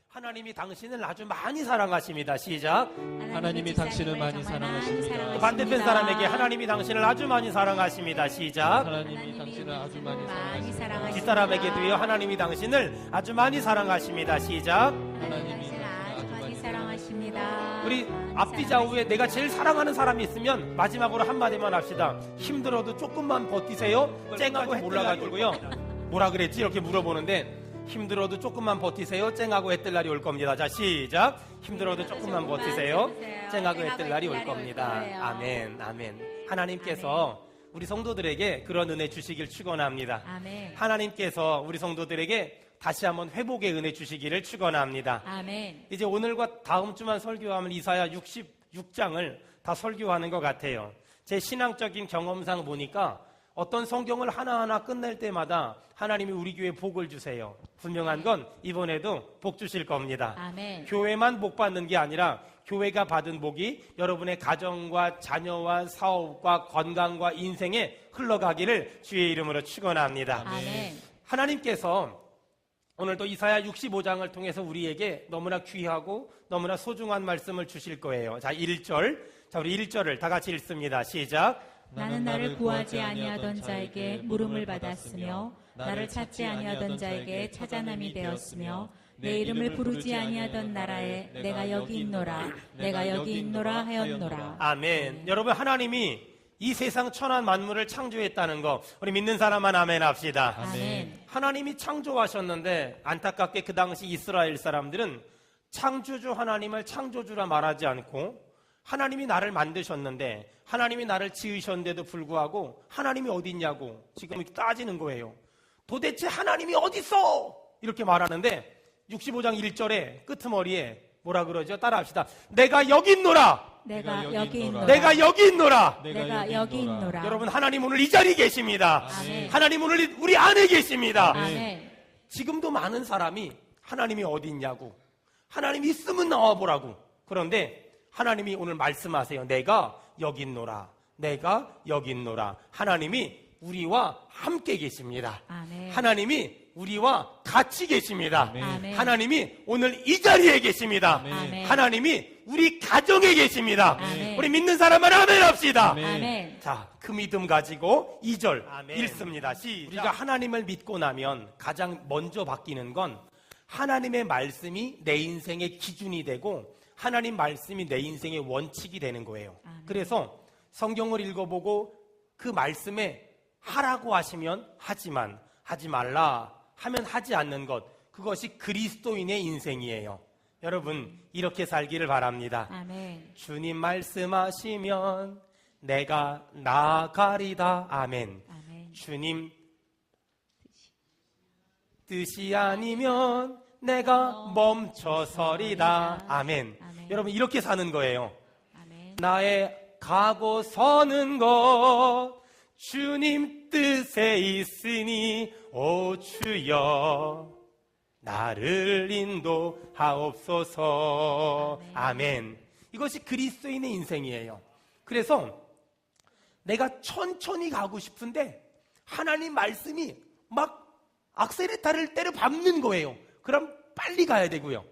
하나님이 당신을 아주 많이 사랑하십니다. 시작. 하나님이 당신을 많이 사랑하십니다. 반대편 사람에게 하나님이 당신을 아주 많이 사랑하십니다. 시작. 하나님이 당신을 아주 많이 사랑하십니다. 뒷사람에게도요, 하나님이 당신을 아주 많이 사랑하십니다. 시작. 하나님이 아주 많이 사랑하십니다. 우리 앞뒤 좌우에 내가 제일 사랑하는 사람이 있으면 마지막으로 한마디만 합시다. 힘들어도 조금만 버티세요. 쨍하고 몰라가지고요. 뭐라 그랬지? 이렇게 물어보는데 힘들어도 조금만 버티세요. 쨍하고 해뜰 날이 올 겁니다. 자, 시작. 힘들어도 조금만 버티세요. 쨍하고 해뜰 날이 올 겁니다. 아멘, 아멘. 하나님께서 우리 성도들에게 그런 은혜 주시길 축원합니다. 아멘. 하나님께서 우리 성도들에게 다시 한번 회복의 은혜 주시기를 축원합니다. 아멘. 이제 오늘과 다음 주만 설교하면 이사야 66장을 다 설교하는 것 같아요. 제 신앙적인 경험상 보니까 어떤 성경을 하나하나 끝낼 때마다 하나님이 우리 교회에 복을 주세요. 분명한 건 이번에도 복 주실 겁니다. 아멘. 교회만 복 받는 게 아니라 교회가 받은 복이 여러분의 가정과 자녀와 사업과 건강과 인생에 흘러가기를 주의 이름으로 축원합니다. 아멘. 하나님께서 오늘도 이사야 65장을 통해서 우리에게 너무나 귀하고 너무나 소중한 말씀을 주실 거예요. 자, 1절. 자, 우리 1절을 다 같이 읽습니다. 시작. 나는 나를 구하지 아니하던 자에게 물음을 받았으며 나를 찾지 아니하던 자에게 찾아남이 되었으며 내 이름을 부르지 아니하던 나라에 내가 여기 있노라 내가 여기 있노라 하였노라. 아멘. 여러분, 하나님이 이 세상 천한 만물을 창조했다는 거 우리 믿는 사람만 아멘 합시다. 아멘. 하나님이 창조하셨는데 안타깝게 그 당시 이스라엘 사람들은 창조주 하나님을 창조주라 말하지 않고 하나님이 나를 만드셨는데 하나님이 나를 지으셨는데도 불구하고 하나님이 어디 있냐고 지금 따지는 거예요. 도대체 하나님이 어디 있어? 이렇게 말하는데 65장 1절에 끄트머리에 뭐라 그러죠? 따라합시다. 내가 여기 있노라. 내가 여기 있노라. 내가 여기 있노라. 내가 여기 있노라. 여러분, 하나님 오늘 이 자리에 계십니다. 아멘. 하나님 오늘 우리 안에 계십니다. 아멘. 지금도 많은 사람이 하나님이 어디 있냐고, 하나님이 있으면 나와보라고. 그런데 하나님이 오늘 말씀하세요. 내가 여기 있노라. 내가 여기 있노라. 하나님이 우리와 함께 계십니다. 아멘. 하나님이 우리와 같이 계십니다. 아멘. 하나님이 오늘 이 자리에 계십니다. 아멘. 하나님이 우리 가정에 계십니다. 아멘. 우리 믿는 사람은 아멘 합시다. 아멘. 자, 그 믿음 가지고 2절 읽습니다. 시작. 우리가 하나님을 믿고 나면 가장 먼저 바뀌는 건 하나님의 말씀이 내 인생의 기준이 되고 하나님 말씀이 내 인생의 원칙이 되는 거예요. 아멘. 그래서 성경을 읽어보고 그 말씀에 하라고 하시면 하지만 하지 말라 하면 하지 않는 것, 그것이 그리스도인의 인생이에요. 여러분, 이렇게 살기를 바랍니다. 아멘. 주님 말씀하시면 내가 나아가리다. 아멘. 아멘. 주님 뜻이 아니면 내가 멈춰서리다. 아멘. 아멘. 여러분, 이렇게 사는 거예요. 아멘. 나의 가고 서는 것 주님 뜻에 있으니 오 주여 나를 인도하옵소서. 아멘. 이것이 그리스도인의 인생이에요. 그래서 내가 천천히 가고 싶은데 하나님 말씀이 막 악셀레타를 때려 밟는 거예요. 그럼 빨리 가야 되고요.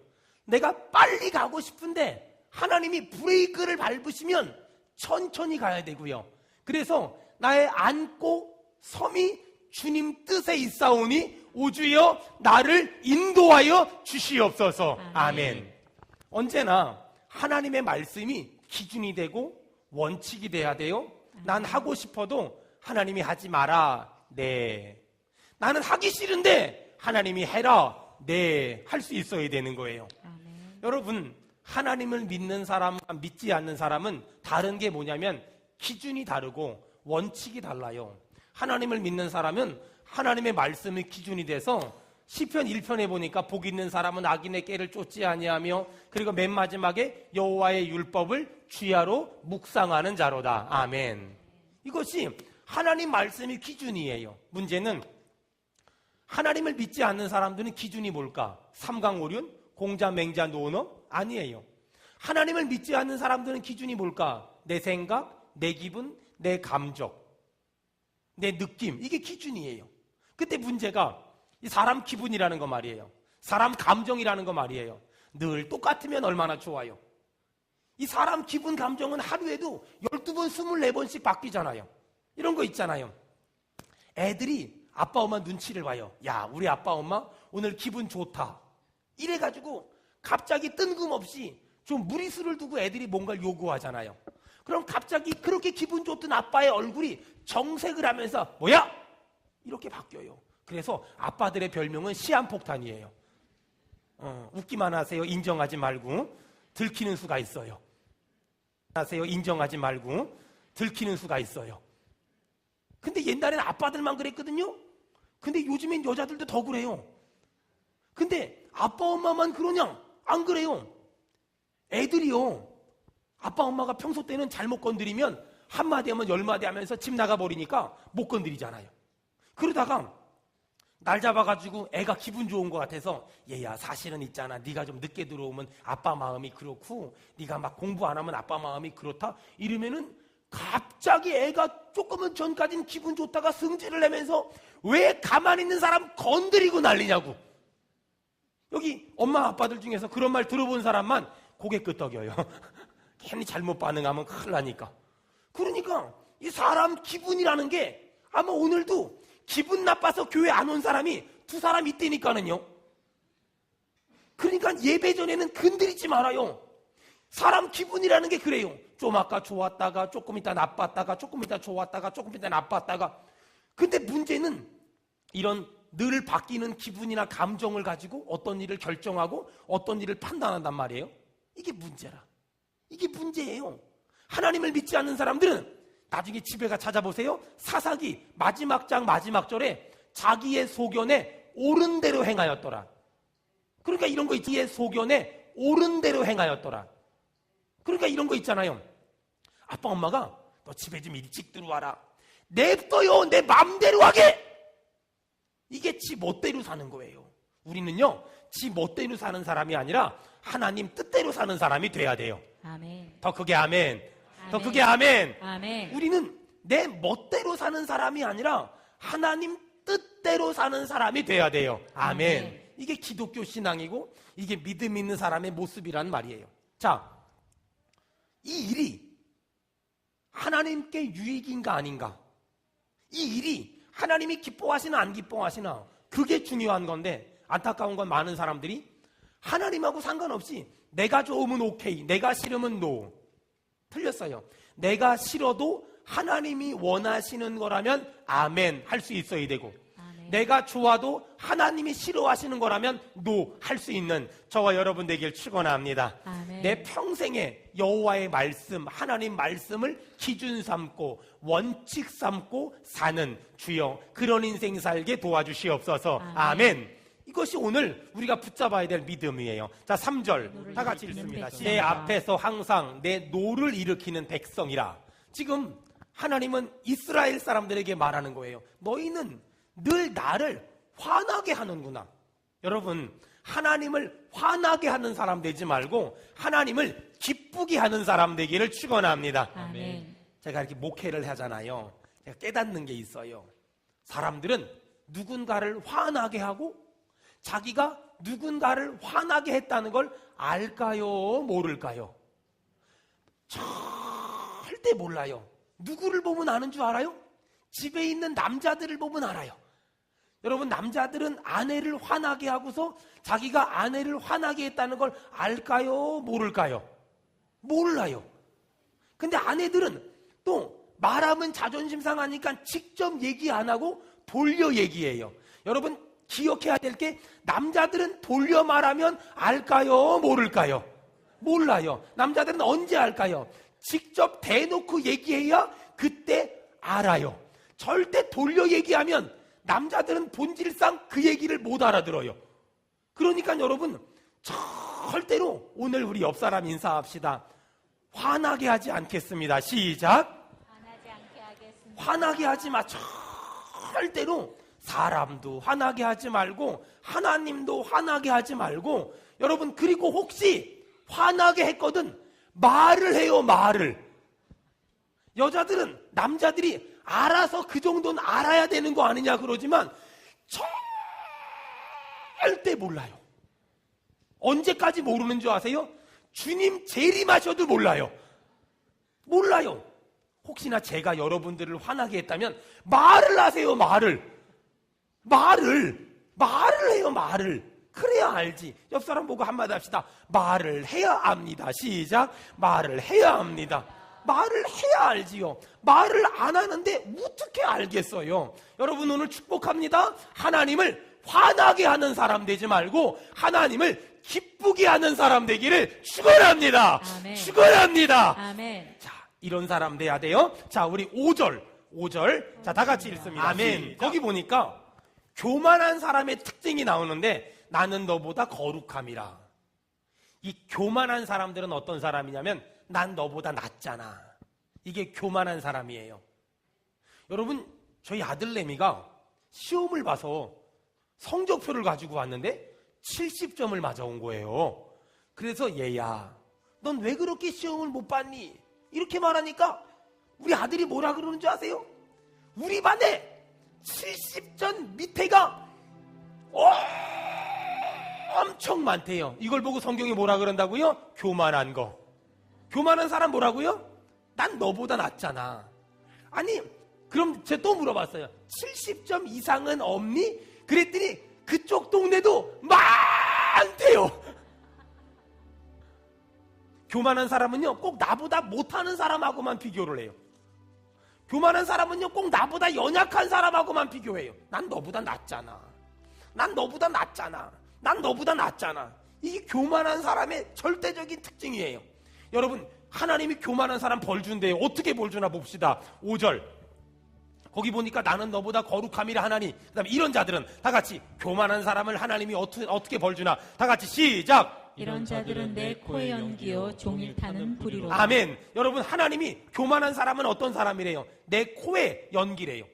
내가 빨리 가고 싶은데 하나님이 브레이크를 밟으시면 천천히 가야 되고요. 그래서 나의 앉고 섬이 주님 뜻에 있사오니 오주여 나를 인도하여 주시옵소서. 아멘. 언제나 하나님의 말씀이 기준이 되고 원칙이 돼야 돼요. 난 하고 싶어도 하나님이 하지 마라. 네. 나는 하기 싫은데 하나님이 해라. 네. 할 수 있어야 되는 거예요. 아멘. 여러분, 하나님을 믿는 사람과 믿지 않는 사람은 다른 게 뭐냐면 기준이 다르고 원칙이 달라요. 하나님을 믿는 사람은 하나님의 말씀이 기준이 돼서 시편 1편에 보니까 복 있는 사람은 악인의 꾀를 쫓지 아니하며 그리고 맨 마지막에 여호와의 율법을 주야로 묵상하는 자로다. 아멘. 이것이 하나님 말씀이 기준이에요. 문제는 하나님을 믿지 않는 사람들은 기준이 뭘까? 삼강오륜? 공자, 맹자, 노너? 아니에요. 하나님을 믿지 않는 사람들은 기준이 뭘까? 내 생각, 내 기분, 내 감정, 내 느낌, 이게 기준이에요. 근데 문제가 이 사람 기분이라는 거 말이에요. 사람 감정이라는 거 말이에요. 늘 똑같으면 얼마나 좋아요. 이 사람 기분, 감정은 하루에도 12번, 24번씩 바뀌잖아요. 이런 거 있잖아요. 애들이 아빠, 엄마 눈치를 봐요. 야, 우리 아빠, 엄마 오늘 기분 좋다. 이래가지고 갑자기 뜬금없이 좀 무리수를 두고 애들이 뭔가를 요구하잖아요. 그럼 갑자기 그렇게 기분 좋던 아빠의 얼굴이 정색을 하면서 뭐야? 이렇게 바뀌어요. 그래서 아빠들의 별명은 시한폭탄이에요. 웃기만 하세요. 인정하지 말고 들키는 수가 있어요. 하세요. 인정하지 말고 들키는 수가 있어요. 근데 옛날에는 아빠들만 그랬거든요. 근데 요즘엔 여자들도 더 그래요. 근데 아빠 엄마만 그러냐? 안 그래요. 애들이요. 아빠 엄마가 평소 때는 잘못 건드리면 한마디 하면 열마디 하면서 집 나가버리니까 못 건드리잖아요. 그러다가 날 잡아가지고 애가 기분 좋은 것 같아서 얘야 사실은 있잖아. 네가 좀 늦게 들어오면 아빠 마음이 그렇고 네가 막 공부 안 하면 아빠 마음이 그렇다. 이러면은 갑자기 애가 조금은 전까지는 기분 좋다가 승질을 내면서 왜 가만히 있는 사람 건드리고 난리냐고. 여기 엄마 아빠들 중에서 그런 말 들어본 사람만 고개 끄덕여요. 괜히 잘못 반응하면 큰일 나니까. 그러니까 이 사람 기분이라는 게 아마 오늘도 기분 나빠서 교회 안 온 사람이 두 사람 있다니까는요. 그러니까 예배 전에는 건드리지 말아요. 사람 기분이라는 게 그래요. 좀 아까 좋았다가 조금 있다 나빴다가 조금 있다 좋았다가 조금 있다 나빴다가. 근데 문제는 이런 늘 바뀌는 기분이나 감정을 가지고 어떤 일을 결정하고 어떤 일을 판단한단 말이에요. 이게 문제라. 이게 문제예요. 하나님을 믿지 않는 사람들은 나중에 집에 가 찾아보세요. 사사기 마지막 장 마지막 절에 자기의 소견에 옳은 대로 행하였더라. 그러니까 이런 거 있지. 소견에 옳은 대로 행하였더라. 그러니까 이런 거 있잖아요. 아빠 엄마가 너 집에 좀 일찍 들어와라. 냅둬요. 내 맘대로 하게. 이게 지 멋대로 사는 거예요. 우리는요 지 멋대로 사는 사람이 아니라 하나님 뜻대로 사는 사람이 돼야 돼요. 아멘. 더 크게 아멘. 아멘. 더 크게 아멘. 아멘. 우리는 내 멋대로 사는 사람이 아니라 하나님 뜻대로 사는 사람이 돼야 돼요. 아멘. 아멘. 이게 기독교 신앙이고 이게 믿음 있는 사람의 모습이란 말이에요. 자, 이 일이 하나님께 유익인가 아닌가? 이 일이 하나님이 기뻐하시나 안 기뻐하시나? 그게 중요한 건데 안타까운 건 많은 사람들이 하나님하고 상관없이 내가 좋으면 오케이, 내가 싫으면 노. 틀렸어요. 내가 싫어도 하나님이 원하시는 거라면 아멘 할 수 있어야 되고 아멘. 내가 좋아도 하나님이 싫어하시는 거라면 노 할 수 있는 저와 여러분 되길 축원합니다. 아멘. 내 평생에 여호와의 말씀, 하나님 말씀을 기준 삼고 원칙 삼고 사는 주여 그런 인생 살게 도와주시옵소서. 아멘. 아멘. 이것이 오늘 우리가 붙잡아야 될 믿음이에요. 자, 3절 다 같이 읽습니다. 내 앞에서 항상 내 노를 일으키는 백성이라. 지금 하나님은 이스라엘 사람들에게 말하는 거예요. 너희는 늘 나를 화나게 하는구나. 여러분, 하나님을 화나게 하는 사람 되지 말고 하나님을 기쁘게 하는 사람 되기를 축원합니다. 아멘. 제가 이렇게 목회를 하잖아요. 제가 깨닫는 게 있어요. 사람들은 누군가를 화나게 하고 자기가 누군가를 화나게 했다는 걸 알까요? 모를까요? 절대 몰라요. 누구를 보면 아는 줄 알아요? 집에 있는 남자들을 보면 알아요. 여러분, 남자들은 아내를 화나게 하고서 자기가 아내를 화나게 했다는 걸 알까요? 모를까요? 몰라요. 근데 아내들은 또 말하면 자존심 상하니까 직접 얘기 안 하고 돌려 얘기해요. 여러분, 기억해야 될 게 남자들은 돌려 말하면 알까요? 모를까요? 몰라요. 남자들은 언제 알까요? 직접 대놓고 얘기해야 그때 알아요. 절대 돌려 얘기하면 남자들은 본질상 그 얘기를 못 알아들어요. 그러니까 여러분, 절대로 오늘 우리 옆 사람 인사합시다. 화나게 하지 않겠습니다. 시작. 화나지 않게 하겠습니다. 화나게 하지 마. 절대로 사람도 화나게 하지 말고 하나님도 화나게 하지 말고 여러분, 그리고 혹시 화나게 했거든 말을 해요. 말을. 여자들은, 남자들이 알아서 그 정도는 알아야 되는 거 아니냐 그러지만 절대 몰라요. 언제까지 모르는 줄 아세요? 주님 재림하셔도 몰라요. 몰라요. 혹시나 제가 여러분들을 화나게 했다면 말을 하세요. 말을 해요. 말을. 그래야 알지. 옆 사람 보고 한마디 합시다. 말을 해야 압니다. 시작. 말을 해야 합니다. 말을 해야 알지요. 말을 안 하는데 어떻게 알겠어요? 여러분, 오늘 축복합니다. 하나님을 화나게 하는 사람 되지 말고 하나님을 기쁘게 하는 사람 되기를 축원합니다. 아멘. 축원합니다. 아멘. 자, 이런 사람 돼야 돼요. 자, 우리 5절. 자, 다 같이 읽습니다. 아멘. 거기 보니까 교만한 사람의 특징이 나오는데, 나는 너보다 거룩함이라. 이 교만한 사람들은 어떤 사람이냐면, 난 너보다 낫잖아. 이게 교만한 사람이에요. 여러분, 저희 아들내미가 시험을 봐서 성적표를 가지고 왔는데 70점을 맞아온 거예요. 그래서 얘야, 넌 왜 그렇게 시험을 못 봤니? 이렇게 말하니까 우리 아들이 뭐라 그러는 줄 아세요? 우리 반에 70점 밑에가 엄청 많대요. 이걸 보고 성경이 뭐라 그런다고요? 교만한 거. 교만한 사람 뭐라고요? 난 너보다 낫잖아. 아니, 그럼 제가 또 물어봤어요. 70점 이상은 없니? 그랬더니 그쪽 동네도 많대요. 교만한 사람은요, 꼭 나보다 못하는 사람하고만 비교를 해요. 교만한 사람은요, 꼭 나보다 연약한 사람하고만 비교해요. 난 너보다 낫잖아. 난 너보다 낫잖아. 난 너보다 낫잖아. 이게 교만한 사람의 절대적인 특징이에요. 여러분, 하나님이 교만한 사람 벌 준대요. 어떻게 벌 주나 봅시다. 5절. 거기 보니까 나는 너보다 거룩함이라 하나니. 그 다음에 이런 자들은 다 같이 교만한 사람을 하나님이 어떻게 벌 주나. 다 같이 시작. 이런 자들은 내 코의 연기요 종일 타는 불이로다. 아멘. 여러분, 하나님이 교만한 사람은 어떤 사람이래요? 내 코에 연기래요.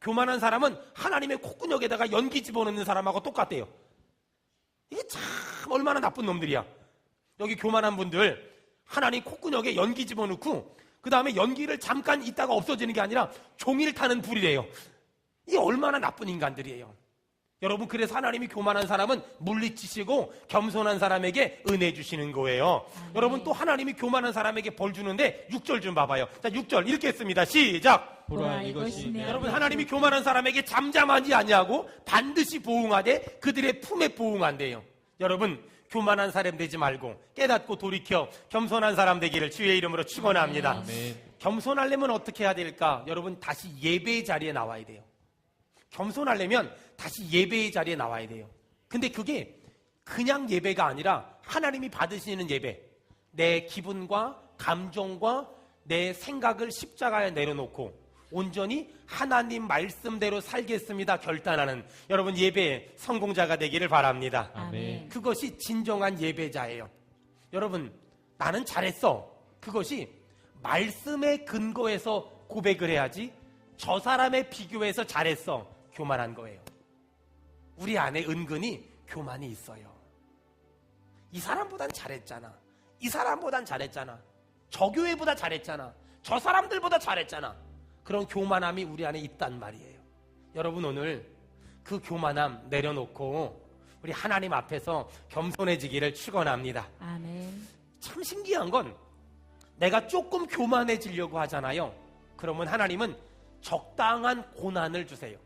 교만한 사람은 하나님의 콧구녕에다가 연기 집어넣는 사람하고 똑같대요. 이게 참 얼마나 나쁜 놈들이야. 여기 교만한 분들, 하나님 콧구녕에 연기 집어넣고 그 다음에 연기를 잠깐 있다가 없어지는 게 아니라 종일 타는 불이래요. 이게 얼마나 나쁜 인간들이에요. 여러분, 그래서 하나님이 교만한 사람은 물리치시고 겸손한 사람에게 은혜 주시는 거예요. 여러분, 또 하나님이 교만한 사람에게 벌 주는데 6절 좀 봐봐요. 자, 6절 읽겠습니다. 시작. 보라, 이것이 내 여러분, 하나님이 교만한 사람에게 잠잠하지 아니하고 반드시 보응하되 그들의 품에 보응한대요. 여러분, 교만한 사람 되지 말고 깨닫고 돌이켜 겸손한 사람 되기를 주의 이름으로 축원합니다. 아멘. 겸손하려면 어떻게 해야 될까? 여러분, 다시 예배의 자리에 나와야 돼요. 겸손하려면 다시 예배의 자리에 나와야 돼요. 근데 그게 그냥 예배가 아니라 하나님이 받으시는 예배, 내 기분과 감정과 내 생각을 십자가에 내려놓고 온전히 하나님 말씀대로 살겠습니다 결단하는 여러분, 예배의 성공자가 되기를 바랍니다. 아멘. 그것이 진정한 예배자예요. 여러분, 나는 잘했어. 그것이 말씀의 근거에서 고백을 해야지 저 사람에 비교해서 잘했어, 교만한 거예요. 우리 안에 은근히 교만이 있어요. 이 사람보단 잘했잖아. 이 사람보단 잘했잖아. 저 교회보다 잘했잖아. 저 사람들보다 잘했잖아. 그런 교만함이 우리 안에 있단 말이에요. 여러분, 오늘 그 교만함 내려놓고 우리 하나님 앞에서 겸손해지기를 축원합니다. 아멘. 참 신기한 건 내가 조금 교만해지려고 하잖아요. 그러면 하나님은 적당한 고난을 주세요.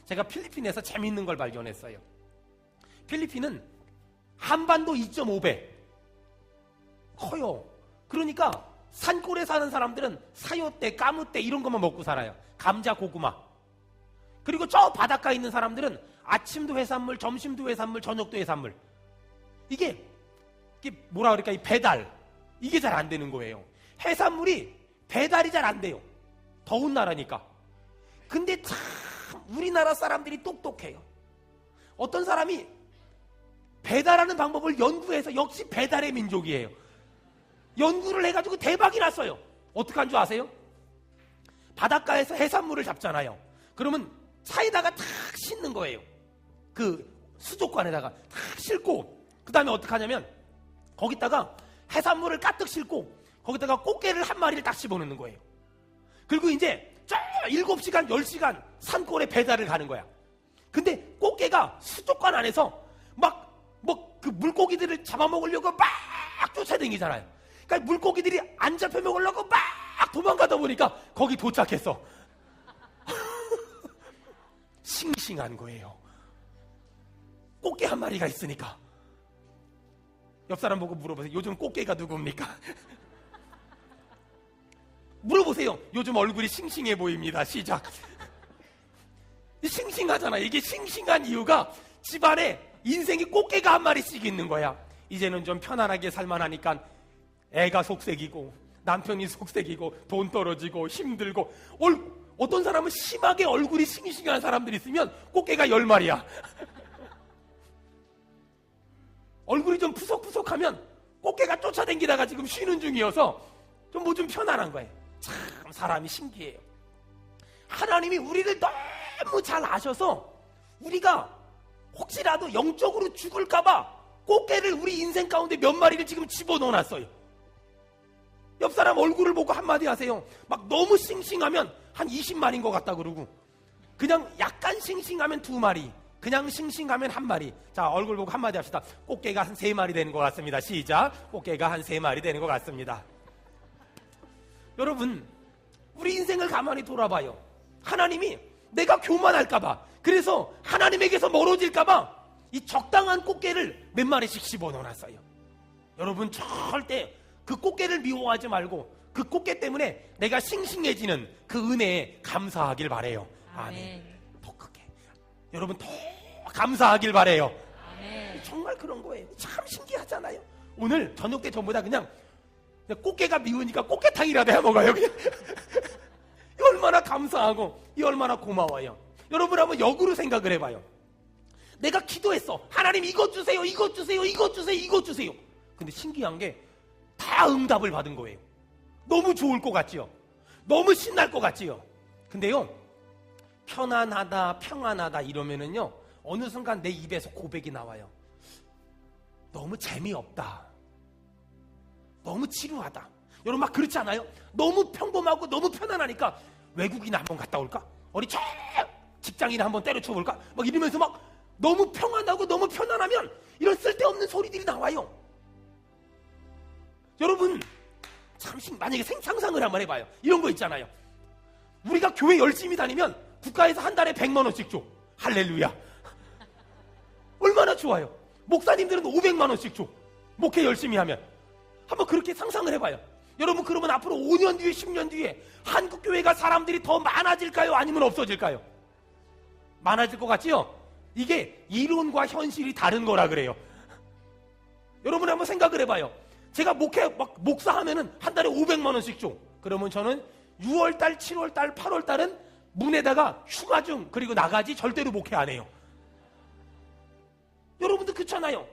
제가 필리핀에서 재밌는 걸 발견했어요. 필리핀은 한반도 2.5배 커요. 그러니까 산골에 사는 사람들은 사요떼, 까무떼 이런 것만 먹고 살아요. 감자, 고구마. 그리고 저 바닷가에 있는 사람들은 아침도 해산물, 점심도 해산물, 저녁도 해산물. 이게 뭐라 그럴까, 이 배달, 이게 잘 안 되는 거예요. 해산물이 배달이 잘 안 돼요. 더운 나라니까. 근데 참 우리나라 사람들이 똑똑해요. 어떤 사람이 배달하는 방법을 연구해서, 역시 배달의 민족이에요. 연구를 해가지고 대박이 났어요. 어떻게 한 줄 아세요? 바닷가에서 해산물을 잡잖아요. 그러면 차에다가 탁 싣는 거예요. 그 수족관에다가 탁 싣고, 그 다음에 어떻게 하냐면 거기다가 해산물을 가득 싣고 거기다가 꽃게를 한 마리를 딱 집어넣는 거예요. 그리고 이제 저 7시간, 10시간 산골에 배달을 가는 거야. 근데 꽃게가 수족관 안에서 막 그 물고기들을 잡아먹으려고 막 쫓아다니잖아요. 그러니까 물고기들이 안 잡혀 먹으려고 막 도망가다 보니까 거기 도착했어. 싱싱한 거예요. 꽃게 한 마리가 있으니까. 옆 사람 보고 물어보세요. 요즘 꽃게가 누굽니까? 물어보세요. 요즘 얼굴이 싱싱해 보입니다. 시작. 싱싱하잖아. 이게 싱싱한 이유가 집안에 인생이 꽃게가 한 마리씩 있는 거야. 이제는 좀 편안하게 살만하니까 애가 속색이고 남편이 속색이고 돈 떨어지고 힘들고 어떤 사람은 심하게 얼굴이 싱싱한 사람들이 있으면 꽃게가 10마리야. 얼굴이 좀 푸석푸석하면 꽃게가 쫓아다니다가 지금 쉬는 중이어서 좀 뭐 좀 편안한 거예요. 참 사람이 신기해요. 하나님이 우리를 너무 잘 아셔서 우리가 혹시라도 영적으로 죽을까봐 꽃게를 우리 인생 가운데 몇 마리를 지금 집어넣어놨어요. 옆 사람 얼굴을 보고 한마디 하세요. 막 너무 싱싱하면 한 20마리인 것 같다 그러고, 그냥 약간 싱싱하면 2마리, 그냥 싱싱하면 1마리. 자, 얼굴 보고 한마디 합시다. 꽃게가 한 3마리 되는 것 같습니다. 시작. 꽃게가 한 3마리 되는 것 같습니다. 여러분, 우리 인생을 가만히 돌아봐요. 하나님이 내가 교만할까봐, 그래서 하나님에게서 멀어질까봐 이 적당한 꽃게를 몇 마리씩 집어넣어놨어요. 여러분, 절대 그 꽃게를 미워하지 말고 그 꽃게 때문에 내가 싱싱해지는 그 은혜에 감사하길 바래요. 아멘. 더 크게. 여러분, 더 감사하길 바래요. 아멘. 정말 그런 거예요. 참 신기하잖아요. 오늘 저녁 때 전부 다 그냥 꽃게가 미우니까 꽃게탕이라도 해 먹어요. 그냥. 이 얼마나 감사하고 이 얼마나 고마워요. 여러분, 한번 역으로 생각을 해봐요. 내가 기도했어. 하나님 이것 주세요, 이것 주세요, 이것 주세요, 이것 주세요. 근데 신기한 게 다 응답을 받은 거예요. 너무 좋을 것 같지요? 너무 신날 것 같지요? 근데요, 편안하다, 평안하다 이러면은요, 어느 순간 내 입에서 고백이 나와요. 너무 재미없다. 너무 지루하다. 여러분, 막 그렇지 않아요? 너무 평범하고 너무 편안하니까 외국이나 한번 갔다 올까? 어디 저 직장이나 한번 때려쳐 볼까? 막 이러면서 막 너무 평안하고 너무 편안하면 이런 쓸데없는 소리들이 나와요. 여러분, 참 만약에 상상을 한번 해봐요. 이런 거 있잖아요. 우리가 교회 열심히 다니면 국가에서 한 달에 100만 원씩 줘. 할렐루야. 얼마나 좋아요. 목사님들은 500만 원씩 줘. 목회 열심히 하면. 한번 그렇게 상상을 해봐요. 여러분, 그러면 앞으로 5년 뒤에 10년 뒤에 한국 교회가 사람들이 더 많아질까요? 아니면 없어질까요? 많아질 것 같지요? 이게 이론과 현실이 다른 거라 그래요. 여러분, 한번 생각을 해봐요. 제가 목사하면은 한 달에 500만 원씩 줘. 그러면 저는 6월달, 7월달, 8월달은 문에다가 휴가 중 그리고 나가지 절대로 목회 안 해요. 여러분도 그렇잖아요.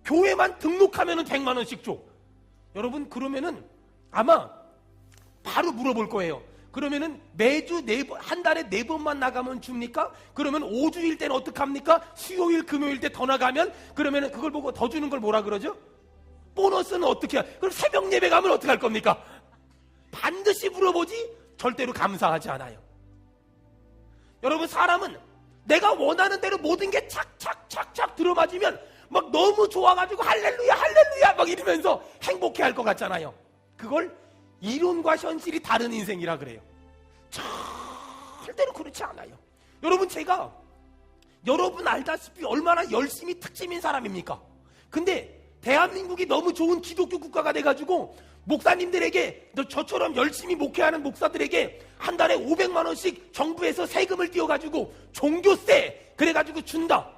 교회만 등록하면은 100만 원씩 줘. 여러분, 그러면은 아마 바로 물어볼 거예요. 그러면은 매주 한 달에 4번만 나가면 줍니까? 그러면 5주일 때는 어떡합니까? 수요일, 금요일 때 더 나가면 그러면은 그걸 보고 더 주는 걸 뭐라 그러죠? 보너스는 어떻게 해요? 그럼 새벽 예배 가면 어떻게 할 겁니까? 반드시 물어보지 절대로 감사하지 않아요. 여러분, 사람은 내가 원하는 대로 모든 게 착착착착 들어맞으면 막 너무 좋아가지고 할렐루야 할렐루야 막 이러면서 행복해할 것 같잖아요. 그걸 이론과 현실이 다른 인생이라 그래요. 절대로 그렇지 않아요. 여러분, 제가 여러분 알다시피 얼마나 열심히 특심인 사람입니까? 근데 대한민국이 너무 좋은 기독교 국가가 돼가지고 목사님들에게, 저처럼 열심히 목회하는 목사들에게 한 달에 500만 원씩 정부에서 세금을 띄워가지고 종교세 그래가지고 준다.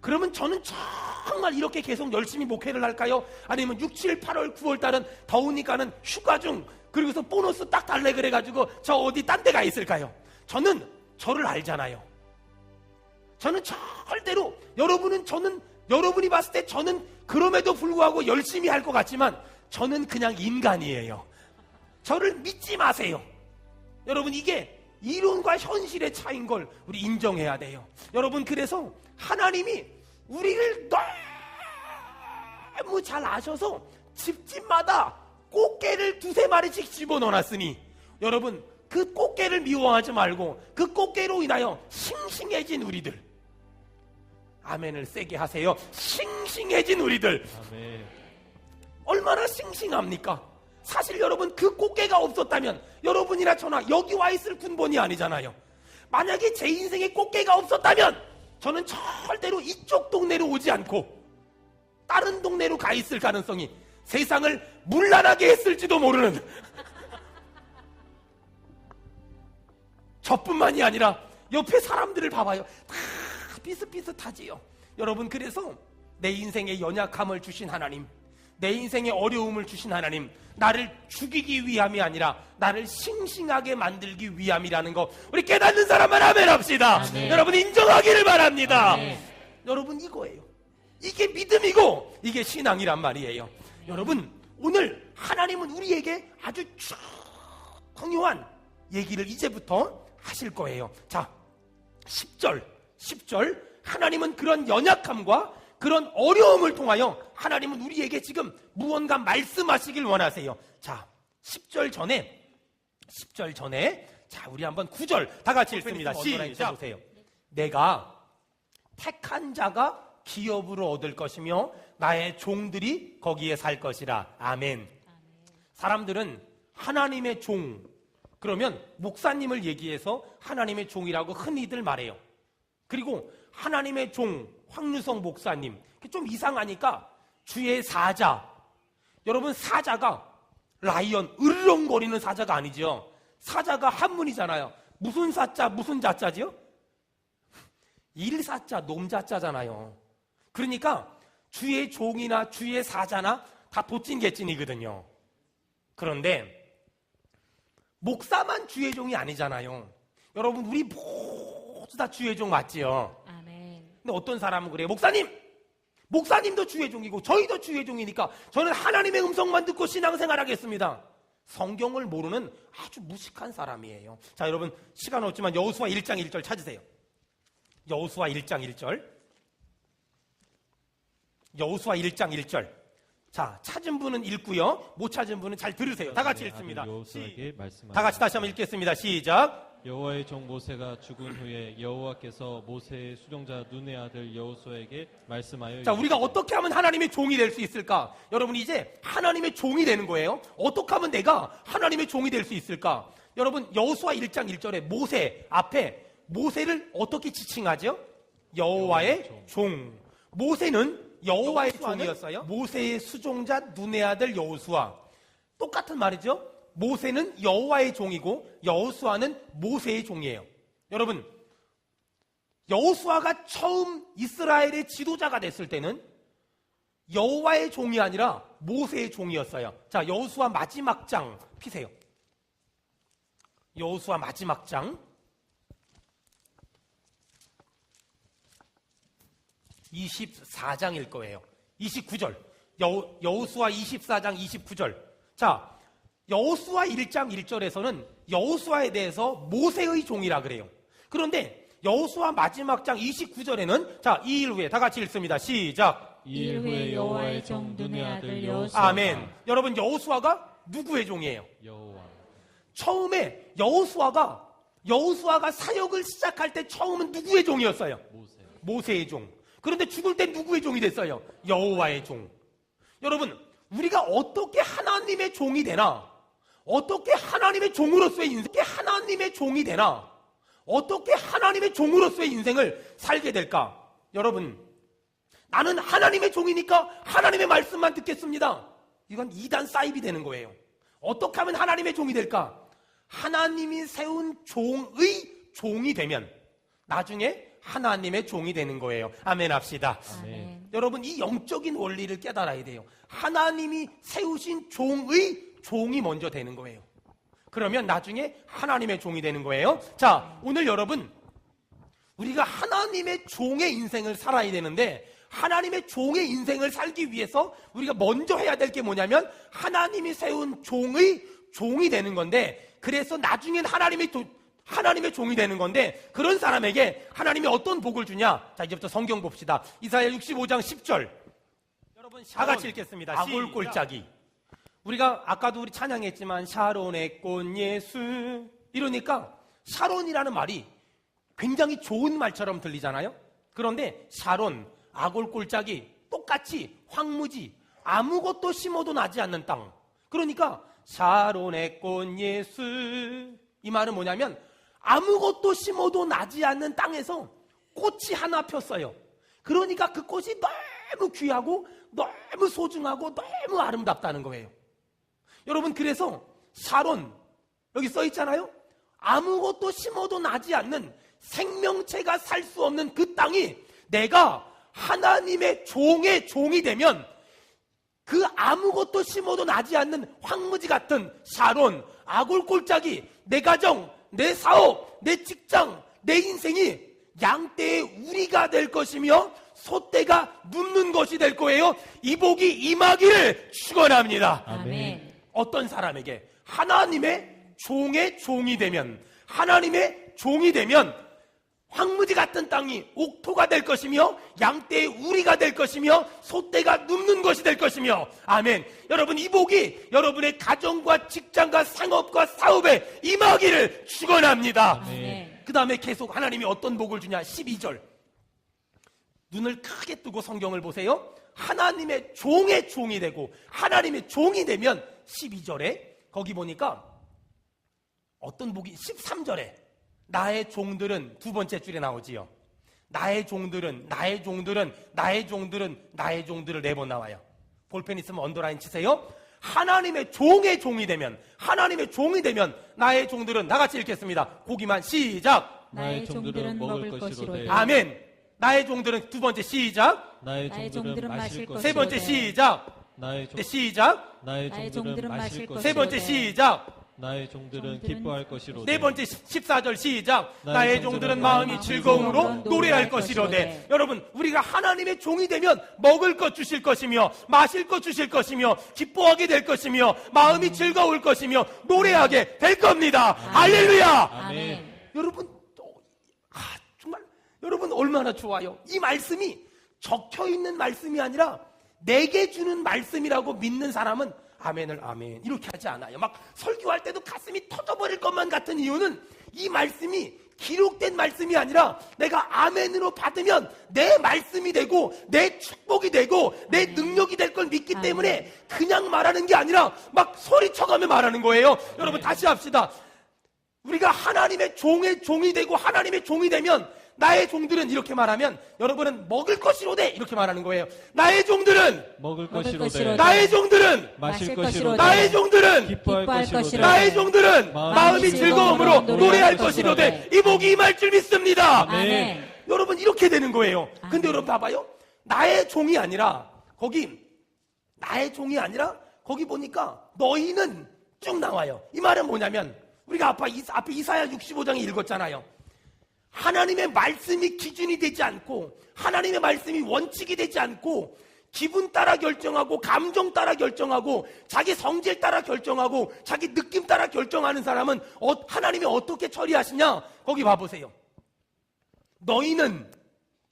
그러면 저는 정말 이렇게 계속 열심히 목회를 할까요? 아니면 6, 7, 8월, 9월 달은 더우니까는 휴가 중 그리고서 보너스 딱 달래 그래가지고 저 어디 딴 데 가 있을까요? 저는 저를 알잖아요. 저는 절대로 여러분이 봤을 때 저는 그럼에도 불구하고 열심히 할 것 같지만 저는 그냥 인간이에요. 저를 믿지 마세요. 여러분, 이게 이론과 현실의 차이인 걸 우리 인정해야 돼요. 여러분, 그래서 하나님이 우리를 너무 잘 아셔서 집집마다 꽃게를 2-3마리씩 집어넣어놨으니 여러분, 그 꽃게를 미워하지 말고 그 꽃게로 인하여 싱싱해진 우리들, 아멘을 세게 하세요. 싱싱해진 우리들. 아멘. 얼마나 싱싱합니까? 사실 여러분, 그 꽃게가 없었다면 여러분이나 저나 여기 와 있을 군번이 아니잖아요. 만약에 제 인생에 꽃게가 없었다면 저는 절대로 이쪽 동네로 오지 않고 다른 동네로 가 있을 가능성이, 세상을 문란하게 했을지도 모르는 저뿐만이 아니라 옆에 사람들을 봐봐요. 다 비슷비슷하지요. 여러분, 그래서 내 인생의 연약함을 주신 하나님, 내 인생의 어려움을 주신 하나님, 나를 죽이기 위함이 아니라 나를 싱싱하게 만들기 위함이라는 거 우리 깨닫는 사람만 아멘 합시다. 아멘. 여러분, 인정하기를 바랍니다. 아멘. 여러분, 이거예요. 이게 믿음이고 이게 신앙이란 말이에요. 여러분, 오늘 하나님은 우리에게 아주 중요한 얘기를 이제부터 하실 거예요. 자, 10절 하나님은 그런 연약함과 그런 어려움을 통하여 하나님은 우리에게 지금 무언가 말씀하시길 원하세요. 자, 10절 전에 자, 우리 한번 9절 다 같이 읽습니다. 시작. 보세요. 내가 택한 자가 기업으로 얻을 것이며 나의 종들이 거기에 살 것이라. 아멘. 사람들은 하나님의 종, 그러면 목사님을 얘기해서 하나님의 종이라고 흔히들 말해요. 그리고 하나님의 종 황유성 목사님, 좀 이상하니까 주의 사자. 여러분, 사자가 라이언 으르렁거리는 사자가 아니죠. 사자가 한문이잖아요. 무슨 사자 무슨 자자지요? 일사자 놈자자잖아요. 그러니까 주의 종이나 주의 사자나 다 도찐개찐이거든요. 그런데 목사만 주의 종이 아니잖아요. 여러분, 우리 모두 다 주의 종 맞지요? 아멘. 근데 어떤 사람은 그래요. 목사님도 주의 종이고 저희도 주의 종이니까 저는 하나님의 음성만 듣고 신앙생활 하겠습니다. 성경을 모르는 아주 무식한 사람이에요. 자, 여러분, 시간 없지만 여호수아 1장 1절 찾으세요. 여호수아 1장 1절. 여호수아 1장 1절. 자, 찾은 분은 읽고요, 못 찾은 분은 잘 들으세요. 다 같이 읽습니다. 여호수아에게 말씀하시니 다 같이 다시 한번 읽겠습니다. 시작. 여호와의 종 모세가 죽은 후에 여호와께서 모세의 수종자 눈의 아들 여호수아에게 말씀하여 자, 우리가 어떻게 하면 하나님의 종이 될 수 있을까? 여러분, 이제 하나님의 종이 되는 거예요. 어떻게 하면 내가 하나님의 종이 될 수 있을까? 여러분, 여호수아 1장 1절에 모세 앞에 모세를 어떻게 지칭하죠? 여호와의 종. 모세는 여호와의 종이었어요. 모세의 수종자 눈의 아들 여호수아. 똑같은 말이죠. 모세는 여호와의 종이고 여호수아는 모세의 종이에요. 여러분, 여호수아가 처음 이스라엘의 지도자가 됐을 때는 여호와의 종이 아니라 모세의 종이었어요. 자, 여호수아 마지막 장 피세요. 여호수아 마지막 장 24장일 거예요. 29절. 여호수아 24장 29절. 자, 여호수아 1장 1절에서는 여호수아에 대해서 모세의 종이라 그래요. 그런데 여호수아 마지막 장 29절에는 자, 2일 후에 다 같이 읽습니다. 시작. 2일 후에 여호와의 종 눈의 아들 여호수아. 아멘. 여러분, 여호수아가 누구의 종이에요? 여호와. 처음에 여호수아가 사역을 시작할 때 처음은 누구의 종이었어요? 모세의 종. 그런데 죽을 때 누구의 종이 됐어요? 여호와의 종. 여러분, 우리가 어떻게 하나님의 종이 되나? 어떻게 하나님의 종으로서의 인생을 살게 될까? 여러분, 나는 하나님의 종이니까 하나님의 말씀만 듣겠습니다. 이건 이단 사입이 되는 거예요. 어떻게 하면 하나님의 종이 될까? 하나님이 세운 종의 종이 되면 나중에 하나님의 종이 되는 거예요. 아멘 합시다. 아멘. 여러분, 이 영적인 원리를 깨달아야 돼요. 하나님이 세우신 종의 종이 먼저 되는 거예요. 그러면 나중에 하나님의 종이 되는 거예요. 자, 오늘 여러분, 우리가 하나님의 종의 인생을 살아야 되는데, 하나님의 종의 인생을 살기 위해서 우리가 먼저 해야 될 게 뭐냐면 하나님이 세운 종의 종이 되는 건데, 그래서 나중엔 하나님의 종이 되는 건데, 그런 사람에게 하나님이 어떤 복을 주냐? 자, 이제부터 성경 봅시다. 이사야 65장 10절. 여러분, 다 같이 읽겠습니다. 아골 꼴짜기. 우리가 아까도 우리 찬양했지만 샤론의 꽃 예수 이러니까 샤론이라는 말이 굉장히 좋은 말처럼 들리잖아요. 그런데 샤론, 아골 골짜기, 똑같이 황무지, 아무것도 심어도 나지 않는 땅. 그러니까 샤론의 꽃 예수, 이 말은 뭐냐면 아무것도 심어도 나지 않는 땅에서 꽃이 하나 폈어요. 그러니까 그 꽃이 너무 귀하고 너무 소중하고 너무 아름답다는 거예요. 여러분, 그래서 샤론, 여기 써 있잖아요. 아무것도 심어도 나지 않는 생명체가 살 수 없는 그 땅이 내가 하나님의 종의 종이 되면 그 아무것도 심어도 나지 않는 황무지 같은 샤론, 아골 골짜기, 내 가정, 내 사업, 내 직장, 내 인생이 양떼의 우리가 될 것이며 소떼가 눕는 것이 될 거예요. 이 복이 임하기를 축원합니다. 아멘. 어떤 사람에게 하나님의 종의 종이 되면, 하나님의 종이 되면 황무지 같은 땅이 옥토가 될 것이며 양떼의 우리가 될 것이며 소떼가 눕는 것이 될 것이며, 아멘. 여러분, 이 복이 여러분의 가정과 직장과 상업과 사업에 임하기를 축원합니다. 아멘. 그 다음에 계속 하나님이 어떤 복을 주냐. 12절, 눈을 크게 뜨고 성경을 보세요. 하나님의 종의 종이 되고 하나님의 종이 되면 12절에 거기 보니까 어떤 복이, 13절에 나의 종들은, 두 번째 줄에 나오지요. 나의 종들은, 나의 종들은, 나의 종들은, 나의 종들을 4번 나와요. 볼펜 있으면 언더라인 치세요. 하나님의 종의 종이 되면, 하나님의 종이 되면 나의 종들은, 다 같이 읽겠습니다. 보기만 시작. 나의 종들은 먹을 것이로되. 아멘. 나의 종들은, 두 번째 시작. 나의 나의 종들은 종들은 마실 마실 것이로되. 세 번째 시작. 나의 종 네, 시작. 나의 종들은 마실 것이로되. 세 번째 시작. 나의 종들은 기뻐할 것이로되. 네 번째 14절 시작. 나의 나의 종들은 마음이 즐거움으로 노래할 것이로되. 여러분, 우리가 하나님의 종이 되면 먹을 것 주실 것이며 마실 것 주실 것이며 기뻐하게 될 것이며 마음이 즐거울 것이며 노래하게 될 겁니다. 할렐루야. 아멘. 여러분, 정말 여러분 얼마나 좋아요. 이 말씀이 적혀있는 말씀이 아니라 내게 주는 말씀이라고 믿는 사람은 아멘을 아멘 이렇게 하지 않아요. 막 설교할 때도 가슴이 터져버릴 것만 같은 이유는 이 말씀이 기록된 말씀이 아니라 내가 아멘으로 받으면 내 말씀이 되고 내 축복이 되고 내 능력이 될 걸 믿기 때문에 그냥 말하는 게 아니라 막 소리쳐가며 말하는 거예요. 여러분, 다시 합시다. 우리가 하나님의 종의 종이 되고 하나님의 종이 되면 나의 종들은, 이렇게 말하면 여러분은 먹을 것이로되 이렇게 말하는 거예요. 나의 종들은 먹을 것이로되. 것이로되. 나의 종들은 마실 것이로되. 나의 종들은 기뻐할 것이로되. 나의 종들은 마음이 즐거움으로 노래할 것이로되. 이 복이 임할 줄 믿습니다. 아멘. 여러분, 이렇게 되는 거예요. 근데 여러분 봐봐요. 나의 종이 아니라 거기 보니까 너희는 쭉 나와요. 이 말은 뭐냐면 우리가 앞에 이사야 65장에 읽었잖아요. 하나님의 말씀이 기준이 되지 않고 하나님의 말씀이 원칙이 되지 않고 기분 따라 결정하고 감정 따라 결정하고 자기 성질 따라 결정하고 자기 느낌 따라 결정하는 사람은 하나님이 어떻게 처리하시냐. 거기 봐보세요. 너희는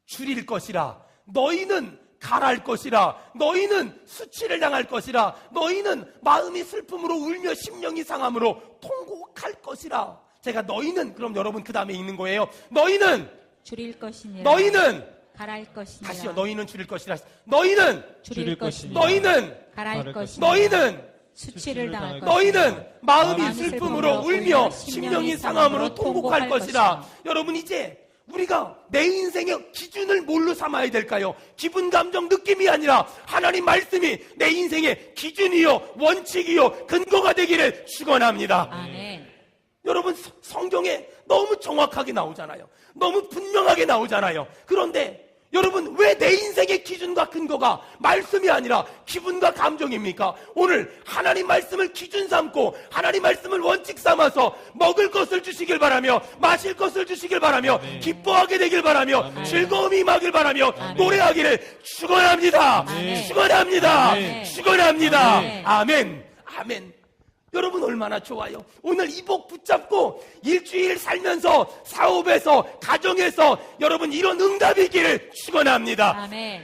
줄일 것이라, 너희는 가랄 것이라, 너희는 수치를 당할 것이라, 너희는 마음이 슬픔으로 울며 심령이 상함으로 통곡할 것이라. 제가 너희는, 그럼 여러분 그 다음에 읽는 거예요. 너희는 줄일 것이니라. 너희는 가랄 것이니라. 다시요. 너희는 줄일 것이라. 너희는 줄일 것이니라. 너희는 가랄 것이니라. 너희는 수치를 당할 것이니라. 너희는 마음이 마음이 슬픔으로 울며 심령이 상함으로 통곡할 것이라. 여러분, 이제 우리가 내 인생의 기준을 뭘로 삼아야 될까요? 기분, 감정, 느낌이 아니라 하나님 말씀이 내 인생의 기준이요 원칙이요 근거가 되기를 축원합니다. 아멘. 여러분, 성경에 너무 정확하게 나오잖아요. 너무 분명하게 나오잖아요. 그런데 여러분, 왜 내 인생의 기준과 근거가 말씀이 아니라 기분과 감정입니까? 오늘 하나님 말씀을 기준 삼고 하나님 말씀을 원칙 삼아서 먹을 것을 주시길 바라며 마실 것을 주시길 바라며 기뻐하게 되길 바라며 즐거움이 임하길 바라며 노래하기를 축원합니다. 축원합니다. 축원합니다. 아멘. 아멘. 여러분, 얼마나 좋아요. 오늘 이 복 붙잡고 일주일 살면서 사업에서 가정에서 여러분 이런 응답이 있기를 축원합니다. 아멘.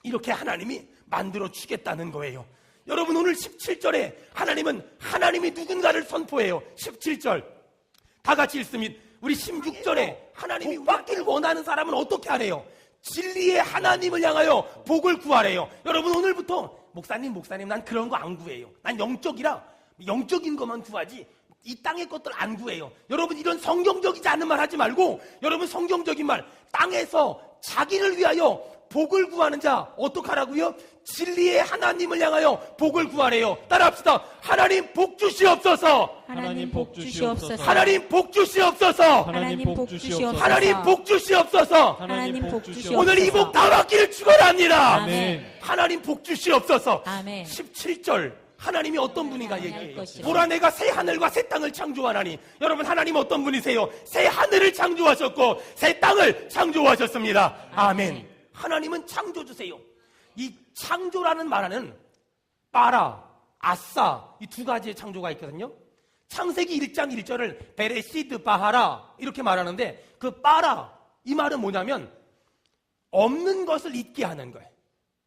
이렇게 하나님이 만들어 주겠다는 거예요. 여러분, 오늘 17절에 하나님은 하나님이 누군가를 선포해요. 17절 다 같이 읽습니다. 우리 16절에 하나님이 받기를 원하는 사람은 어떻게 하래요? 진리의 하나님을 향하여 복을 구하래요. 여러분, 오늘부터 목사님 난 그런 거 안 구해요. 난 영적이라 영적인 것만 구하지 이 땅의 것들 안 구해요. 여러분, 이런 성경적이지 않은 말 하지 말고, 여러분, 성경적인 말, 땅에서 자기를 위하여 복을 구하는 자 어떡하라고요? 진리의 하나님을 향하여 복을 구하래요. 따라합시다. 하나님 복 주시옵소서. 하나님 복 주시옵소서. 하나님 복 주시옵소서. 하나님 복 주시옵소서. 하나님 복 주시옵소서. 하나님 복 주시옵소서. 오늘 이 복 다 받기를 축원합니다. 아멘. 하나님 복 주시옵소서. 아멘. 17절 하나님이 어떤 분인가 얘기해요. 것이라. 보라, 내가 새 하늘과 새 땅을 창조하나니. 여러분, 하나님 어떤 분이세요? 새 하늘을 창조하셨고 새 땅을 창조하셨습니다. 아멘. 하나님은 창조주세요. 이 창조라는 말은 빠라, 아싸, 이 두 가지의 창조가 있거든요. 창세기 1장 1절을 베레시드 바하라 이렇게 말하는데, 그 빠라, 이 말은 뭐냐면 없는 것을 있게 하는 거예요.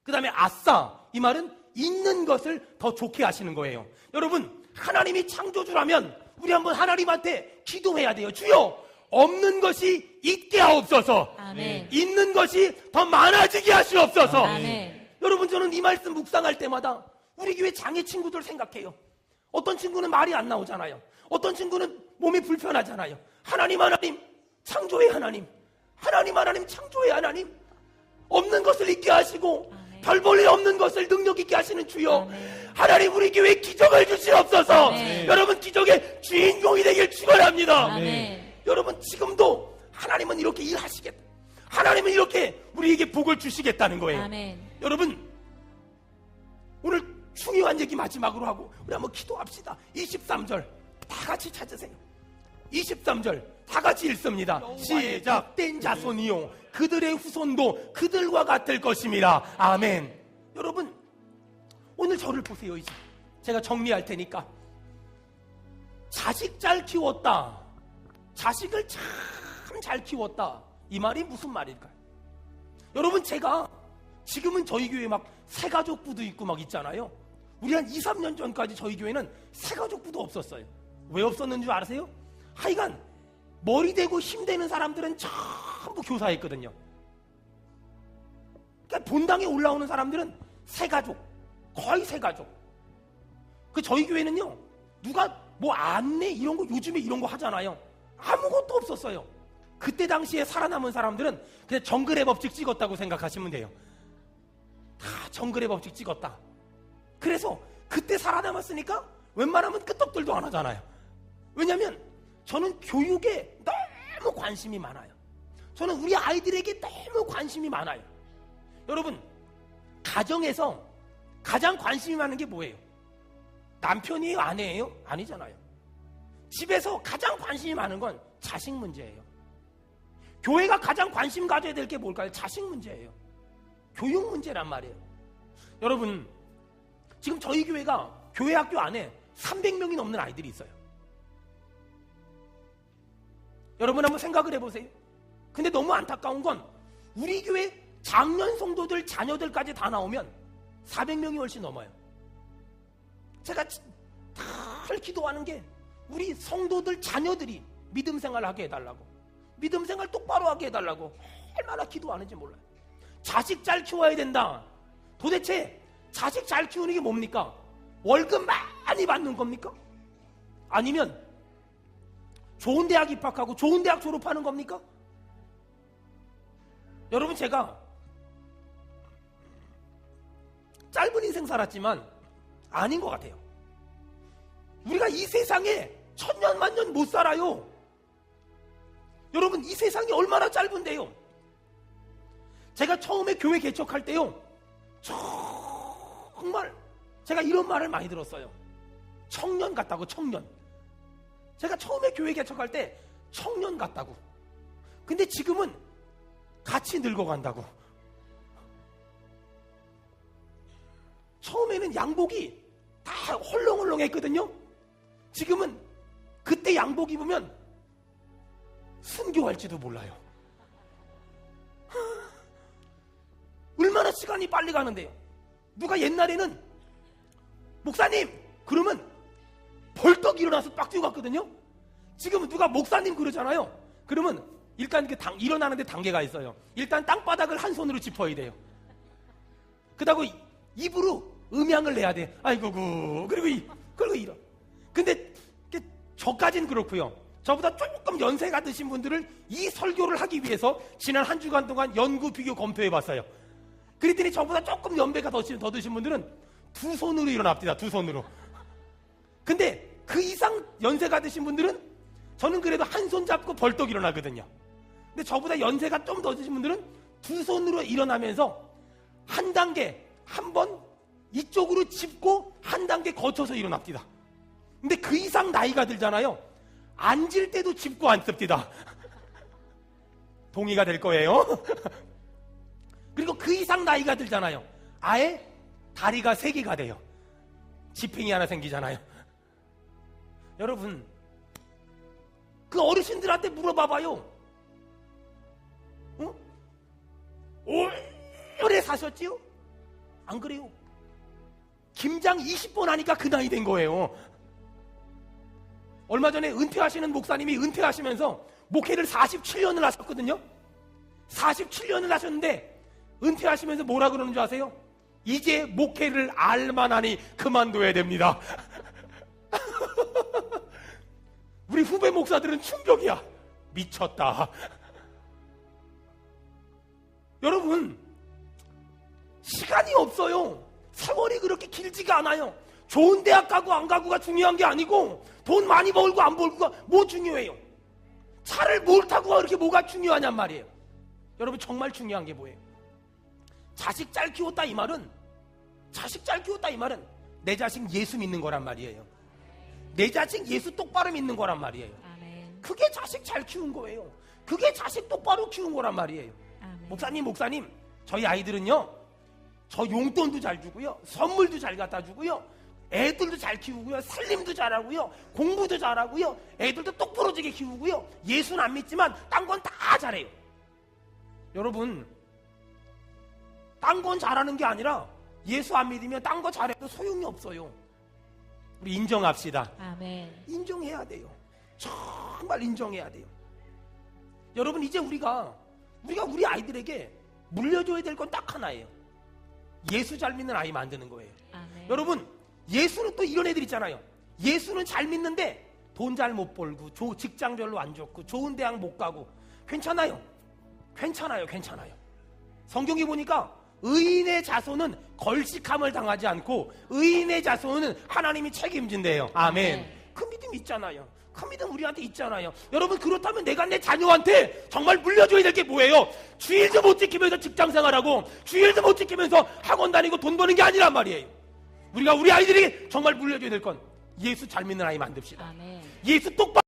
그 다음에 아싸, 이 말은 있는 것을 더 좋게 하시는 거예요. 여러분, 하나님이 창조주라면 우리 한번 하나님한테 기도해야 돼요. 주여, 없는 것이 있게 하옵소서. 아멘. 있는 것이 더 많아지게 하시옵소서. 아멘. 여러분, 저는 이 말씀 묵상할 때마다 우리 교회 장애 친구들 생각해요. 어떤 친구는 말이 안 나오잖아요. 어떤 친구는 몸이 불편하잖아요. 하나님 창조의 하나님, 하나님 창조의 하나님, 없는 것을 있게 하시고 아멘. 별 볼 일 없는 것을 능력 있게 하시는 주여, 아멘. 하나님 우리 교회에 기적을 주시옵소서. 아멘. 여러분, 기적의 주인공이 되길 축원합니다. 아멘. 여러분, 지금도 하나님은 이렇게 일하시겠다. 하나님은 이렇게 우리에게 복을 주시겠다는 거예요. 아멘. 여러분, 오늘 중요한 얘기 마지막으로 하고 우리 한번 기도합시다. 23절 다 같이 찾으세요. 23절 다 같이 읽습니다. 시작. 된 자손이요 그들의 후손도 그들과 같을 것임이라. 아멘. 여러분, 오늘 저를 보세요. 이제 제가 정리할 테니까. 자식 잘 키웠다, 자식을 참 잘 키웠다, 이 말이 무슨 말일까요? 여러분, 제가 지금은 저희 교회에 막 새가족부도 있고 막 있잖아요. 우리 한 2, 3년 전까지 저희 교회는 새가족부도 없었어요. 왜 없었는 줄 아세요? 하여간 머리 대고 힘대는 사람들은 전부 교사했거든요. 그러니까 본당에 올라오는 사람들은 새가족, 거의 새가족. 그 저희 교회는요, 누가 뭐 안내 이런 거, 요즘에 이런 거 하잖아요. 아무것도 없었어요. 그때 당시에 살아남은 사람들은 그냥 정글의 법칙 찍었다고 생각하시면 돼요. 다 정글의 법칙 찍었다. 그래서 그때 살아남았으니까 웬만하면 끄떡들도 안 하잖아요. 왜냐면 저는 교육에 너무 관심이 많아요. 저는 우리 아이들에게 너무 관심이 많아요. 여러분, 가정에서 가장 관심이 많은 게 뭐예요? 남편이에요? 아내예요? 아니잖아요. 집에서 가장 관심이 많은 건 자식 문제예요. 교회가 가장 관심 가져야 될 게 뭘까요? 자식 문제예요. 교육 문제란 말이에요. 여러분, 지금 저희 교회가 교회 학교 안에 300명이 넘는 아이들이 있어요. 여러분, 한번 생각을 해보세요. 근데 너무 안타까운 건 우리 교회 장년 성도들 자녀들까지 다 나오면 400명이 훨씬 넘어요. 제가 늘 기도하는 게 우리 성도들 자녀들이 믿음 생활하게 해달라고, 믿음 생활 똑바로 하게 해달라고 얼마나 기도하는지 몰라요. 자식 잘 키워야 된다. 도대체 자식 잘 키우는 게 뭡니까? 월급 많이 받는 겁니까? 아니면 좋은 대학 입학하고 좋은 대학 졸업하는 겁니까? 여러분, 제가 짧은 인생 살았지만 아닌 것 같아요. 우리가 이 세상에 천년 만년 못 살아요. 여러분, 이 세상이 얼마나 짧은데요. 제가 처음에 교회 개척할 때요, 정말 제가 이런 말을 많이 들었어요. 청년 같다고, 청년. 제가 처음에 교회 개척할 때 청년 같다고. 근데 지금은 같이 늙어간다고. 처음에는 양복이 다 헐렁헐렁했거든요. 지금은 그때 양복 입으면 순교할지도 몰라요. 얼마나 시간이 빨리 가는데요. 누가 옛날에는 목사님 그러면 벌떡 일어나서 빡 뛰어갔거든요. 지금 누가 목사님 그러잖아요. 그러면 일단 일어나는데 단계가 있어요. 일단 땅바닥을 한 손으로 짚어야 돼요. 그러다가 입으로 음향을 내야 돼. 아이고구. 그리고 이러. 근데 저까지는 그렇고요. 저보다 조금 연세가 드신 분들을 이 설교를 하기 위해서 지난 한 주간 동안 연구, 비교, 검토해 봤어요. 그랬더니 저보다 조금 연배가 더 드신 분들은 두 손으로 일어납니다. 두 손으로. 근데 그 이상 연세가 드신 분들은 저는 그래도 한 손 잡고 벌떡 일어나거든요. 근데 저보다 연세가 좀 더 드신 분들은 두 손으로 일어나면서 한 단계, 한 번 이쪽으로 짚고 한 단계 거쳐서 일어납니다. 근데 그 이상 나이가 들잖아요. 앉을 때도 짚고 앉습니다. 동의가 될 거예요. 그리고 그 이상 나이가 들잖아요. 아예 다리가 3개가 돼요. 지팽이 하나 생기잖아요. 여러분, 그 어르신들한테 물어봐봐요. 어? 오래 사셨지요? 안 그래요? 김장 20번 하니까 그 나이 된 거예요. 얼마 전에 은퇴하시는 목사님이 은퇴하시면서 목회를 47년을 하셨거든요. 47년을 하셨는데 은퇴하시면서 뭐라 그러는 줄 아세요? 이제 목회를 알만하니 그만둬야 됩니다. 우리 후배 목사들은 충격이야. 미쳤다. 여러분, 시간이 없어요. 세월이 그렇게 길지가 않아요. 좋은 대학 가고 안 가고가 중요한 게 아니고 돈 많이 벌고 안 벌고가 뭐 중요해요? 차를 뭘 타고 그렇게 뭐가 중요하냔 말이에요. 여러분, 정말 중요한 게 뭐예요? 자식 잘 키웠다 이 말은 내 자식 예수 믿는 거란 말이에요. 내 자식 예수 똑바로 믿는 거란 말이에요. 아멘. 그게 자식 잘 키운 거예요. 그게 자식 똑바로 키운 거란 말이에요. 아멘. 목사님, 저희 아이들은요, 저 용돈도 잘 주고요, 선물도 잘 갖다 주고요, 애들도 잘 키우고요, 살림도 잘하고요, 공부도 잘하고요, 애들도 똑부러지게 키우고요, 예수는 안 믿지만 딴 건 다 잘해요. 여러분, 딴 건 잘하는 게 아니라 예수 안 믿으면 딴 거 잘해도 소용이 없어요. 우리 인정합시다. 아멘. 인정해야 돼요. 정말 인정해야 돼요. 여러분, 이제 우리가 우리 아이들에게 물려줘야 될 건 딱 하나예요. 예수 잘 믿는 아이 만드는 거예요. 아멘. 여러분, 예수는 또 이런 애들 있잖아요. 예수는 잘 믿는데 돈 잘 못 벌고 직장 별로 안 좋고 좋은 대학 못 가고 괜찮아요. 성경에 보니까 의인의 자손은 걸식함을 당하지 않고 의인의 자손은 하나님이 책임진대요. 아멘. 그 믿음 있잖아요. 그 믿음 우리한테 있잖아요. 여러분, 그렇다면 내가 내 자녀한테 정말 물려줘야 될 게 뭐예요? 주일도 못 지키면서 직장생활하고 주일도 못 지키면서 학원 다니고 돈 버는 게 아니란 말이에요. 우리가 우리 아이들에게 정말 물려줘야 될 건 예수 잘 믿는 아이 만듭시다. 아멘. 예수 똑바로